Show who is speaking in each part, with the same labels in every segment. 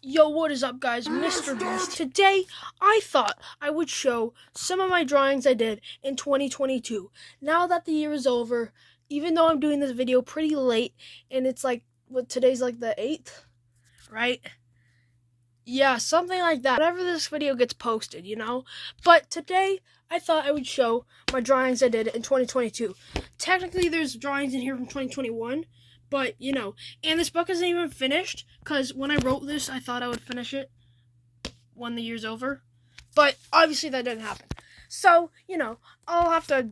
Speaker 1: Yo, what is up, guys? Mr. Beast. Today, I thought I would show some of my drawings I did in 2022. Now that the year is over, even though I'm doing this video pretty late, and it's like, today's like the 8th, right? Yeah, something like that. Whenever this video gets posted, But today, I thought I would show my drawings I did in 2022. Technically, there's drawings in here from 2021. But, and this book isn't even finished, because when I wrote this, I thought I would finish it when the year's over. But, obviously, that didn't happen. So, I'll have to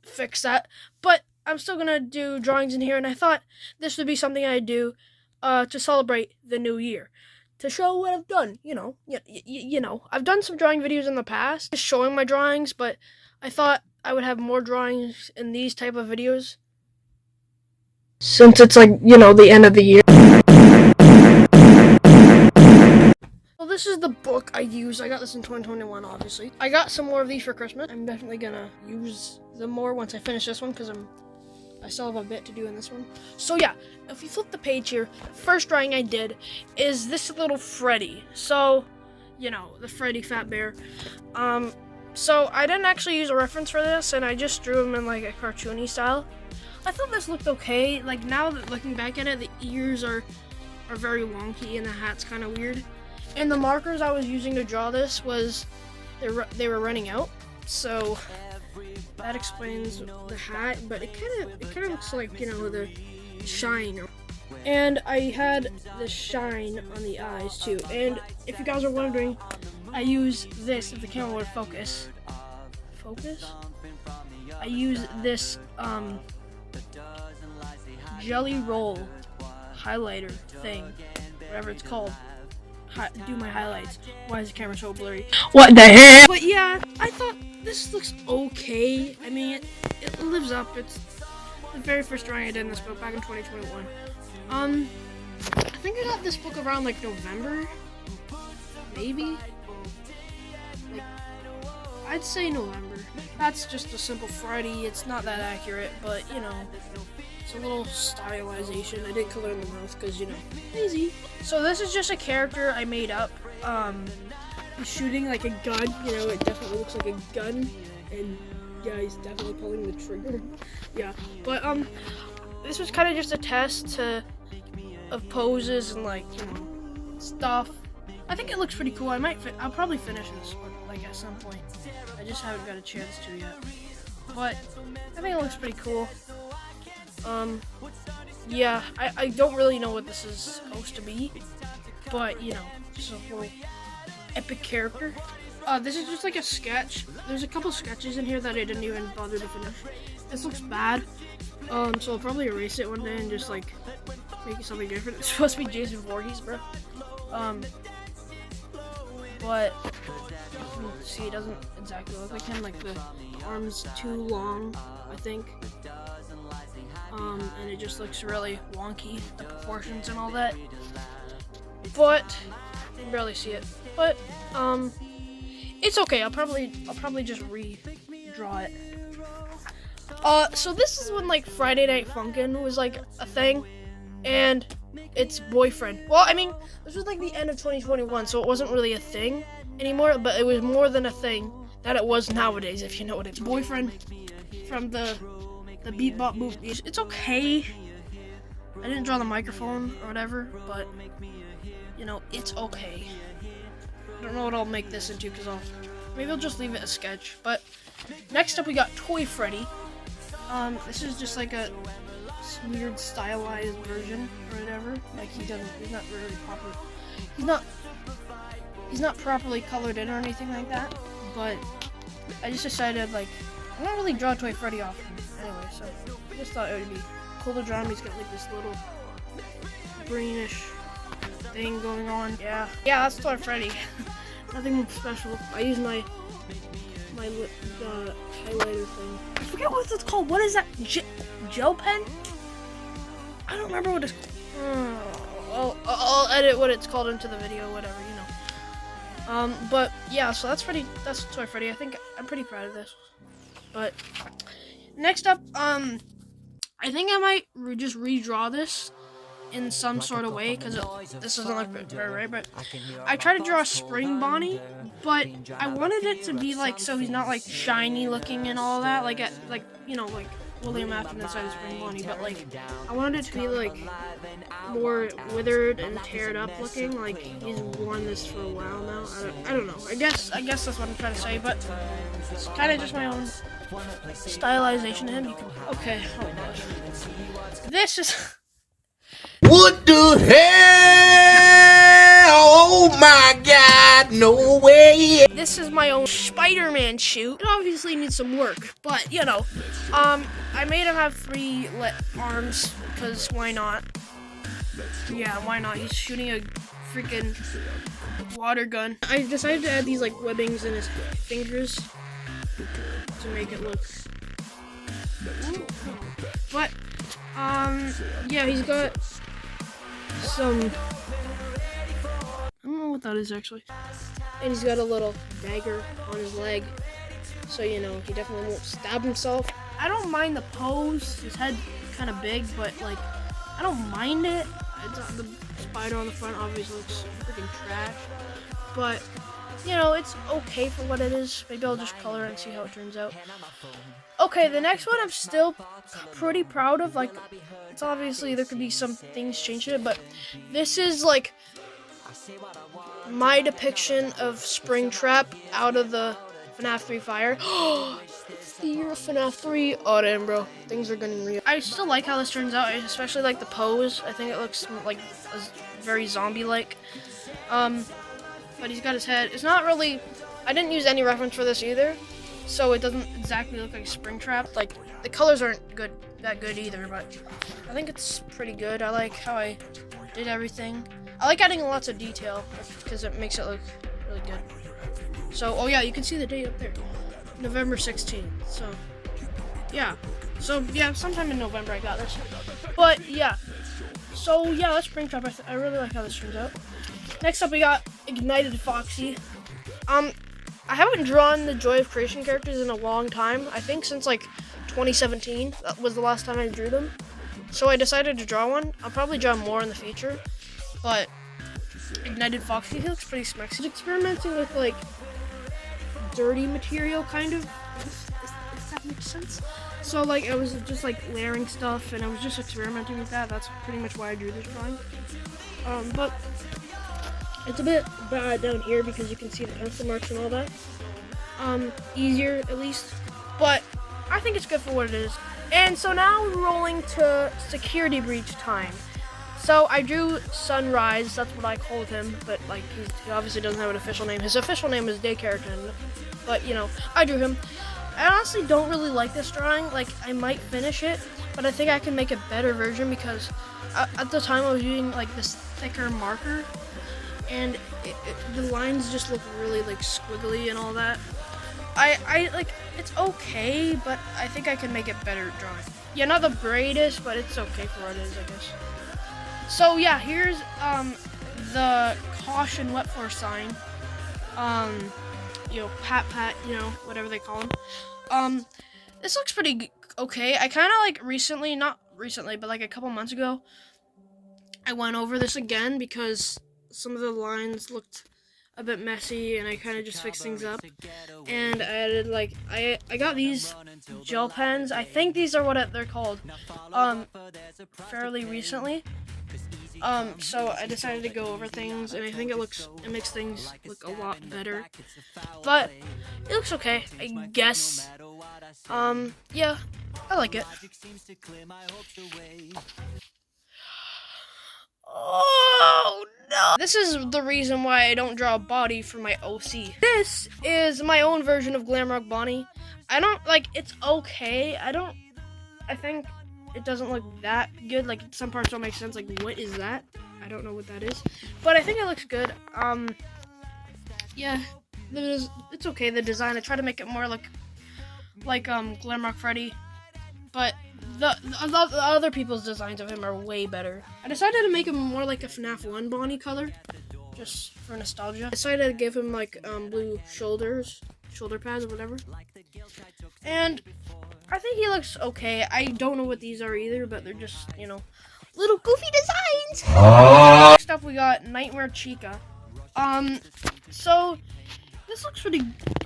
Speaker 1: fix that. But, I'm still going to do drawings in here, and I thought this would be something I'd do to celebrate the new year. To show what I've done, I've done some drawing videos in the past, just showing my drawings, but I thought I would have more drawings in these type of videos. Since it's like, the end of the year. Well, this is the book I use. I got this in 2021, obviously. I got some more of these for Christmas. I'm definitely gonna use them more once I finish this one, because I still have a bit to do in this one. So yeah, if you flip the page here, first drawing I did is this little Freddy. So, the Freddy Fat Bear. So I didn't actually use a reference for this, and I just drew him in like a cartoony style. I thought this looked okay. Like, now that looking back at it, the ears are very wonky and the hat's kind of weird. And the markers I was using to draw this was they were running out. So that explains the hat, but it kind of looks like, the shine. And I had the shine on the eyes too. And if you guys are wondering, I use this, if the camera would focus. I use this jelly roll highlighter thing, whatever it's called, do my highlights. Why is the camera so blurry? What the heck? But yeah, I thought this looks okay. I mean, it lives up. It's the very first drawing I did in this book back in 2021. I think I got this book around like November, maybe. Like, I'd say November. That's just a simple Friday. It's not that accurate, but it's a little stylization. I did color in the mouth because, lazy. So this is just a character I made up. He's shooting like a gun. It definitely looks like a gun. And yeah, he's definitely pulling the trigger. Yeah, but this was kind of just a test of poses and like, stuff. I think it looks pretty cool. I'll probably finish this one like at some point. I just haven't got a chance to yet. But I think it looks pretty cool. Yeah, I don't really know what this is supposed to be, but, just a whole epic character. This is just like a sketch. There's a couple sketches in here that I didn't even bother to finish. This looks bad, so I'll probably erase it one day and just, like, make it something different. It's supposed to be Jason Voorhees, bro. But, see, it doesn't exactly look like him. Like, the arm's too long, I think. And it just looks really wonky, the proportions and all that. But you can barely see it. But it's okay. I'll probably just redraw it. So this is when like Friday Night Funkin' was like a thing, and its boyfriend. Well, I mean, this was like the end of 2021, so it wasn't really a thing anymore. But it was more than a thing that it was nowadays, if you know what it's. Boyfriend from the Beat Bop movie. It's okay. I didn't draw the microphone or whatever, but it's okay. I don't know what I'll make this into, because maybe I'll just leave it a sketch. But next up we got Toy Freddy. This is just like a weird stylized version or whatever. Like he's not really proper. He's not properly colored in or anything like that. But I just decided, like, I don't really draw Toy Freddy often anyway, so I just thought it would be cool to draw him. He's got like this little greenish thing going on. Yeah, that's Toy Freddy. Nothing special. I use my highlighter thing. I forget what it's called. What is that? Gel pen? I don't remember what it's called. I'll edit what it's called into the video, whatever, But yeah, so that's Toy Freddy. I think I'm pretty proud of this. But next up, I think I might just redraw this in some sort of way because this doesn't look very right. But I tried to draw a spring Bonnie, but I wanted it to be like so he's not like shiny looking and all that, like you know, like William Afton inside of Spring Bonnie. But like I wanted it to be like more withered and teared up looking, like he's worn this for a while now. I don't know. I guess that's what I'm trying to say, but it's kind of just my own stylization of him. Okay, oh gosh. This is
Speaker 2: What the hell? Oh my God, no way.
Speaker 1: this is my own Spider-Man shoot. It obviously needs some work, but you know, I made him have 3 arms because why not? Yeah, why not? He's shooting a freaking water gun. I decided to add these like webbings in his fingers to make it look. But yeah, he's got some. I don't know what that is actually. And he's got a little dagger on his leg, so you know he definitely won't stab himself. I don't mind the pose. His head kind of big, but like I don't mind it. The spider on the front obviously looks freaking trash, but you know it's okay for what it is. Maybe I'll just color it and see how it turns out. Okay, the next one I'm still pretty proud of. Like, it's obviously there could be some things changed to it, but this is like my depiction of Springtrap out of the FNAF 3 fire. It's the year of FNAF 3. Oh damn, bro, things are getting real. I still like how this turns out. I especially like the pose. I think it looks like very zombie-like. But he's got his head. It's not really. I didn't use any reference for this either, so it doesn't exactly look like Springtrap. Like the colors aren't that good either, but I think it's pretty good. I like how I did everything. I like adding lots of detail because it makes it look really good. So, oh yeah, you can see the date up there, November 16th. So, yeah. So yeah, sometime in November I got this. But yeah. So yeah, that's Springtrap. I really like how this turns out. Next up, we got Ignited Foxy. I haven't drawn the Joy of Creation characters in a long time. I think since like 2017. That was the last time I drew them. So I decided to draw one. I'll probably draw more in the future. But Ignited Foxy, he looks pretty smack. He's experimenting with like dirty material, kind of. If that makes sense. So like I was just like layering stuff, and I was just experimenting with that. That's pretty much why I drew this drawing. But it's a bit bad down here because you can see the pencil marks and all that. Easier at least, but I think it's good for what it is. And so now we're rolling to security breach time. So I drew Sunrise, that's what I called him, but like he obviously doesn't have an official name. His official name is Daycare Attendant, but you know, I drew him. I honestly don't really like this drawing. Like I might finish it, but I think I can make a better version because at the time I was using like this thicker marker, and the lines just look really like squiggly and all that. I like, it's okay, but I think I can make it better drawing. Yeah, not the greatest, but it's okay for what it is, I guess. So yeah, here's the caution wet floor sign. You know, pat, you know, whatever they call them. This looks pretty okay. I kind of like recently, not recently, but like a couple months ago, I went over this again because some of the lines looked a bit messy, and I kind of just fixed things up. And I added like I got these gel pens. I think these are what they're called. Fairly recently. So I decided to go over things, and I think it makes things look a lot better. But it looks okay, I guess. Yeah, I like it. Oh no! This is the reason why I don't draw a body for my OC. This is my own version of Glamrock Bonnie. I don't like, it's okay. I think it doesn't look that good. Like some parts don't make sense. Like what is that? I don't know what that is, but I think it looks good. Yeah, it's okay. The design, I try to make it more like Glamrock Freddy, but the other people's designs of him are way better. I decided to make him more like a FNAF 1 Bonnie color, just for nostalgia. I decided to give him like blue shoulder pads or whatever, and I think he looks okay. I don't know what these are either, but they're just, you know, little goofy designs. Next up, we got Nightmare Chica. So this looks pretty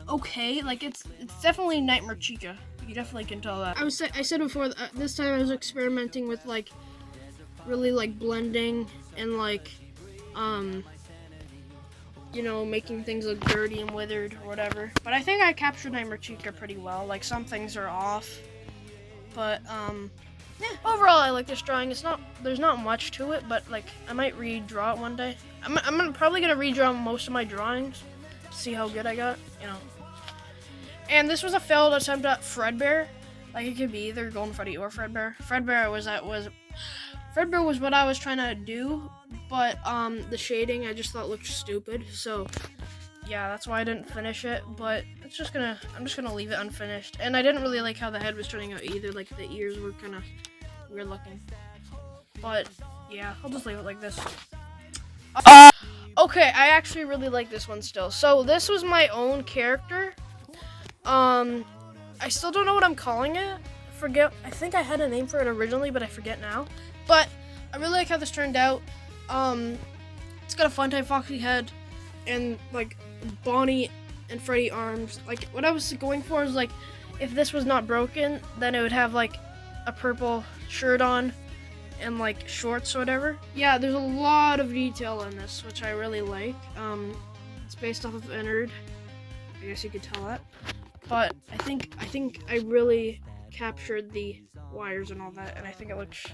Speaker 1: okay. Like it's definitely Nightmare Chica. You definitely can tell that. I said before this time I was experimenting with like really like blending and like you know, making things look dirty and withered or whatever. But I think I captured Nightmare Chica pretty well. Like some things are off, but yeah. Overall, I like this drawing. There's not much to it, but like I might redraw it one day. I'm probably gonna redraw most of my drawings to see how good I got, you know. And this was a failed attempt at Fredbear. Like it could be either Golden Freddy or Fredbear. Fredbear was what I was trying to do, but the shading I just thought looked stupid. So yeah, that's why I didn't finish it. But I'm just gonna leave it unfinished. And I didn't really like how the head was turning out either. Like the ears were kind of weird looking. But yeah, I'll just leave it like this. Okay, I actually really like this one still. So this was my own character. I still don't know what I'm calling it. I think I had a name for it originally, but I forget now. But I really like how this turned out. It's got a Funtime Foxy head and like Bonnie and Freddy arms. Like what I was going for is like if this was not broken, then it would have like a purple shirt on and like shorts or whatever. Yeah, there's a lot of detail in this, which I really like. It's based off of Ennard. I guess you could tell that. But I think I really captured the wires and all that, and I think it looks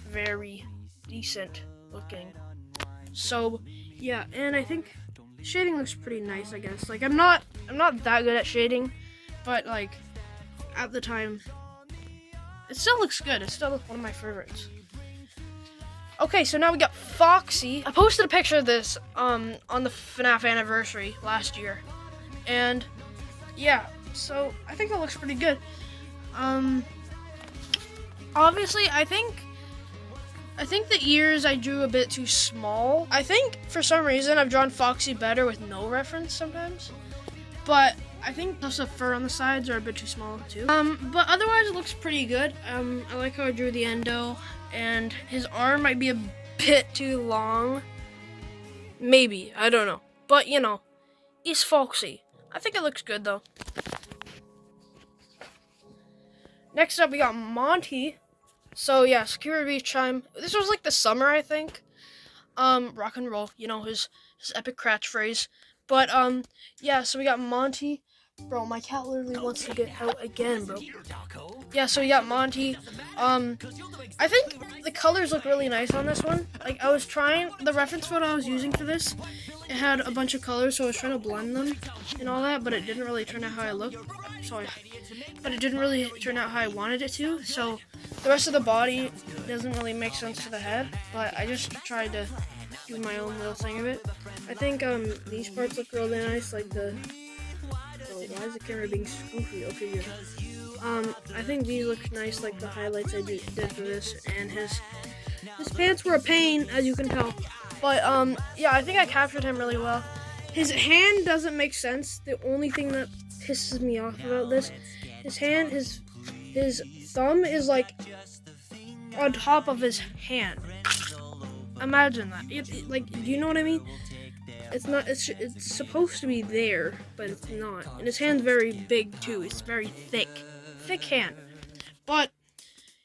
Speaker 1: very decent looking. So yeah, and I think shading looks pretty nice, I guess. Like I'm not that good at shading, but like at the time it still looks good. It's still one of my favorites. Okay, so now we got Foxy. I posted a picture of this on the FNAF anniversary last year, and yeah, so I think it looks pretty good. Obviously, I think the ears I drew a bit too small. I think for some reason I've drawn Foxy better with no reference sometimes, but I think those the fur on the sides are a bit too small too. But otherwise it looks pretty good. I like how I drew the endo, and his arm might be a bit too long. Maybe, I don't know. But you know, he's Foxy. I think it looks good though. Next up we got Monty. So yeah, Security Beach Chime. This was like the summer, I think. Rock and roll, you know, his epic catchphrase. But yeah, so we got Monty. Bro, my cat literally wants to get out again, bro. Yeah, so we got Monty. I think the colors look really nice on this one. Like I was trying, the reference photo I was using for this, it had a bunch of colors, so I was trying to blend them and all that, but it didn't really turn out how I looked. But it didn't really turn out how I wanted it to. So the rest of the body doesn't really make sense to the head, but I just tried to do my own little thing of it. I think these parts look really nice, like the. Oh, why is the camera being spoofy? Okay, good. I think these look nice, like the highlights I did for this, and his pants were a pain, as you can tell. But yeah, I think I captured him really well. His hand doesn't make sense. The only thing that pisses me off about this, his thumb is like on top of his hand. Imagine that. Like, do you know what I mean? It's not. It's supposed to be there, but it's not. And his hand's very big too. It's very thick hand. But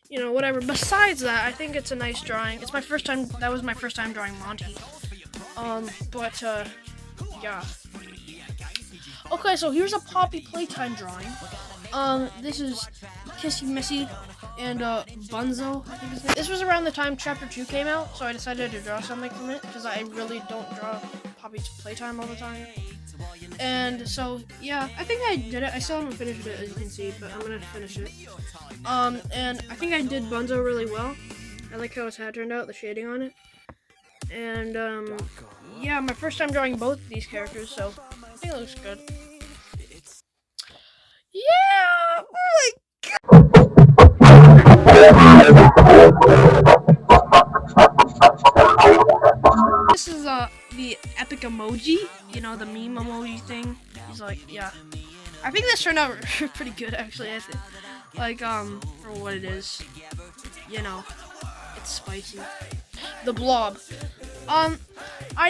Speaker 1: you know, whatever. Besides that, I think it's a nice drawing. It's my first time. That was my first time drawing Monty. But yeah. Okay, so here's a Poppy Playtime drawing. This is Kissy Missy and Bunzo, I think his name. This was around the time Chapter 2 came out, so I decided to draw something from it, because I really don't draw Poppy's Playtime all the time. And so, yeah, I think I did it. I still haven't finished it, as you can see, but I'm gonna finish it. And I think I did Bunzo really well. I like how his hat turned out, the shading on it. And, yeah, my first time drawing both of these characters, so I think it looks good. Yeah! Oh my god! This is the epic emoji, you know, the meme emoji thing. He's like, yeah. I think this turned out pretty good, actually. I think, like, for what it is, you know, It's spicy. The Blob. I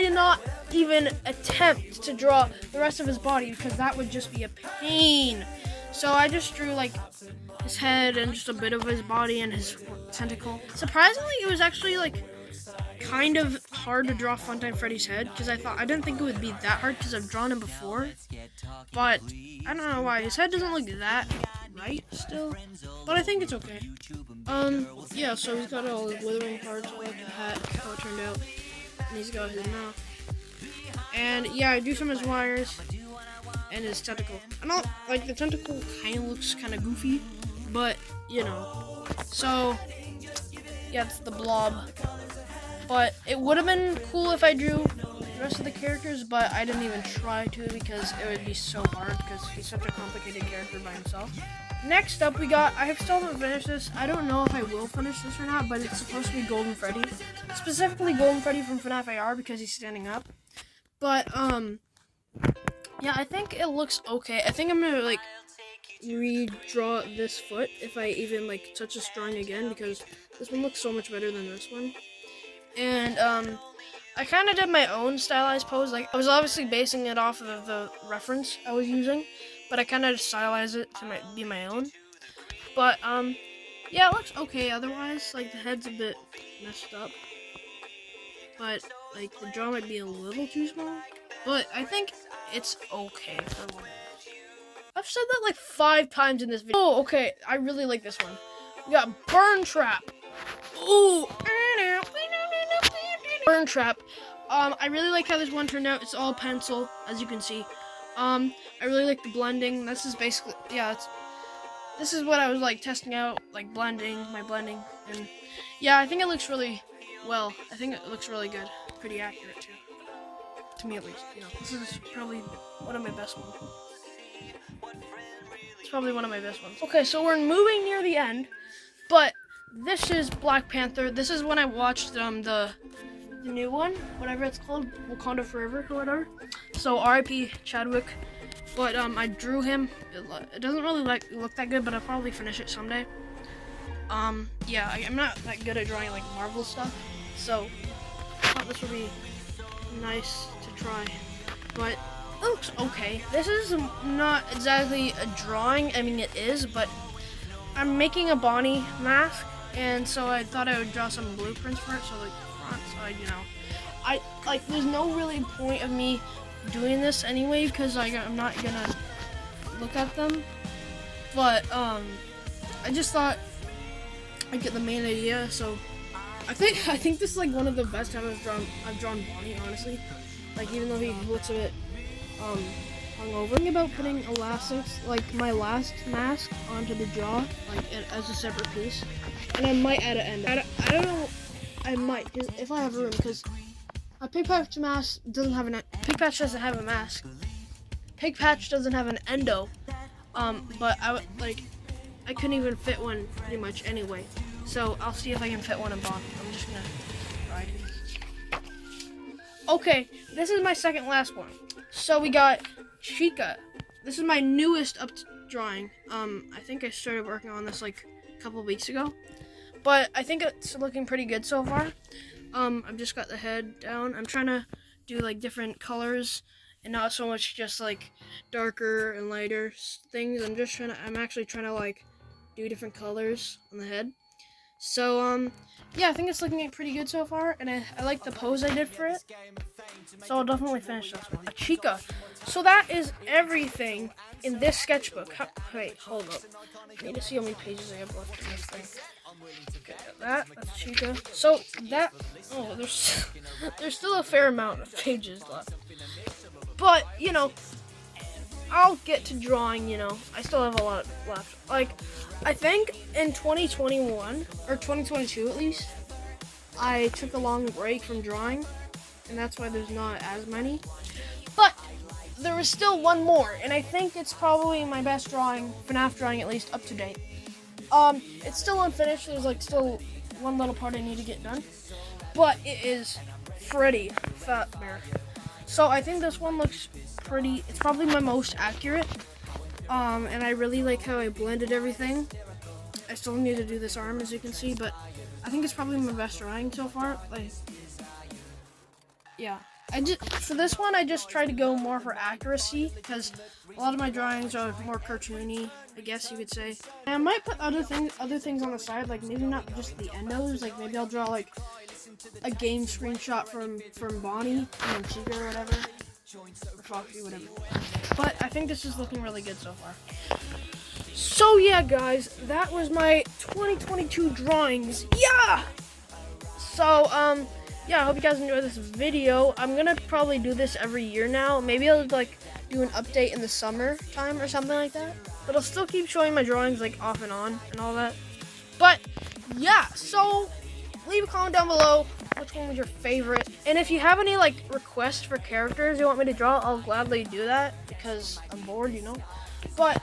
Speaker 1: did not even attempt to draw the rest of his body because that would just be a pain. So I just drew like his head and just a bit of his body and his tentacle. Surprisingly, it was actually like kind of hard to draw Funtime Freddy's head because I didn't think it would be that hard because I've drawn him before. But I don't know why his head doesn't look that right still, but I think it's okay. Yeah, so he's got all his withering parts, I like the hat, how it turned out, and he's got his mouth. And yeah, I do some of his wires and his tentacle. I don't like the tentacle kind of looks kind of goofy, but you know. So yeah, it's the Blob. But it would have been cool if I drew the rest of the characters, but I didn't even try to because it would be so hard because he's such a complicated character by himself. Next up, I still haven't finished this. I don't know if I will finish this or not, but it's supposed to be Golden Freddy. Specifically Golden Freddy from FNAF AR because he's standing up. But, yeah, I think it looks okay. I think I'm gonna, like, redraw this foot if I even, like, touch this drawing again because this one looks so much better than this one. And, I kind of did my own stylized pose. Like, I was obviously basing it off of the reference I was using, but I kind of stylized it to be my own. But, yeah, it looks okay otherwise. Like, the head's a bit messed up. But, like, the jaw might be a little too small. But I think it's okay for what it is. I've said that, like, 5 times in this video. Oh, okay. I really like this one. We got Burn Trap. Ooh. Burn Trap. I really like how this one turned out. It's all pencil, as you can see. I really like the blending. This is basically, yeah, this is what I was like testing out, like my blending, and yeah, I think it looks really well. I think it looks really good, pretty accurate too, to me at least. You know, this is probably one of my best ones. It's probably one of my best ones. Okay, so we're moving near the end, but this is Black Panther. This is when I watched the new one, whatever it's called, Wakanda Forever or whatever. So R.I.P. Chadwick. But I drew him. It doesn't really look that good, but I'll probably finish it someday. Yeah, I'm not that good at drawing like Marvel stuff, so I thought this would be nice to try. But it looks okay. This is not exactly a drawing. I mean, it is, but I'm making a Bonnie mask, and so I thought I would draw some blueprints for it. So like front side, you know, there's no really point of me doing this anyway because I'm not gonna look at them. But I just thought I'd get the main idea. So I think this is like one of the best times I've drawn Bonnie, honestly. Like, even though he looks a bit hungover. Thinking about putting elastics, like my last mask, onto the jaw, like as a separate piece, and I might add an endo. I don't know. I might, cause if I have room, because a Pig Patch mask doesn't have Pig Patch doesn't have a mask. Pig Patch doesn't have an endo. But I couldn't even fit one pretty much anyway. So I'll see if I can fit one in Bonnie. I'm just gonna try to. Okay, this is my second last one. So we got Chica. This is my newest drawing. I think I started working on this like a couple weeks ago, but I think it's looking pretty good so far. I've just got the head down. I'm trying to do like different colors and not so much just like darker and lighter things. I'm actually trying to like do different colors on the head. So yeah, I think it's looking pretty good so far, and I like the pose I did for it. So I'll definitely finish this one. Chica. So that is everything in this sketchbook. Wait, hold up. I need to see how many pages I have left in this thing. Okay, that's Chica. So that, there's still a fair amount of pages left. But, you know, I'll get to drawing, you know. I still have a lot left. Like, I think in 2021, or 2022 at least, I took a long break from drawing, and that's why there's not as many. But there was still one more, and I think it's probably my best drawing, FNAF drawing at least, up to date. It's still unfinished. There's like still one little part I need to get done, but it is Freddy Fazbear. So I think this one looks pretty. It's probably my most accurate. And I really like how I blended everything. I still need to do this arm, as you can see, but I think it's probably my best drawing so far. Like, yeah. For this one, I just tried to go more for accuracy because a lot of my drawings are more cartoony, I guess you could say. And I might put other things on the side, like maybe not just the endos. Like maybe I'll draw like a game screenshot from Bonnie and Chica or whatever, or Foxy, whatever. But I think this is looking really good so far. So yeah, guys, that was my 2022 drawings. Yeah. So yeah, I hope you guys enjoyed this video. I'm gonna probably do this every year now. Maybe I'll like do an update in the summer time or something like that. But I'll still keep showing my drawings like off and on and all that. But yeah, so leave a comment down below which one was your favorite. And if you have any like requests for characters you want me to draw, I'll gladly do that because I'm bored, you know. But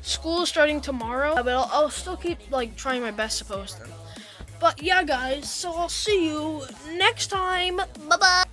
Speaker 1: school is starting tomorrow, but I'll still keep like trying my best to post them. But yeah, guys, so I'll see you next time. Bye-bye.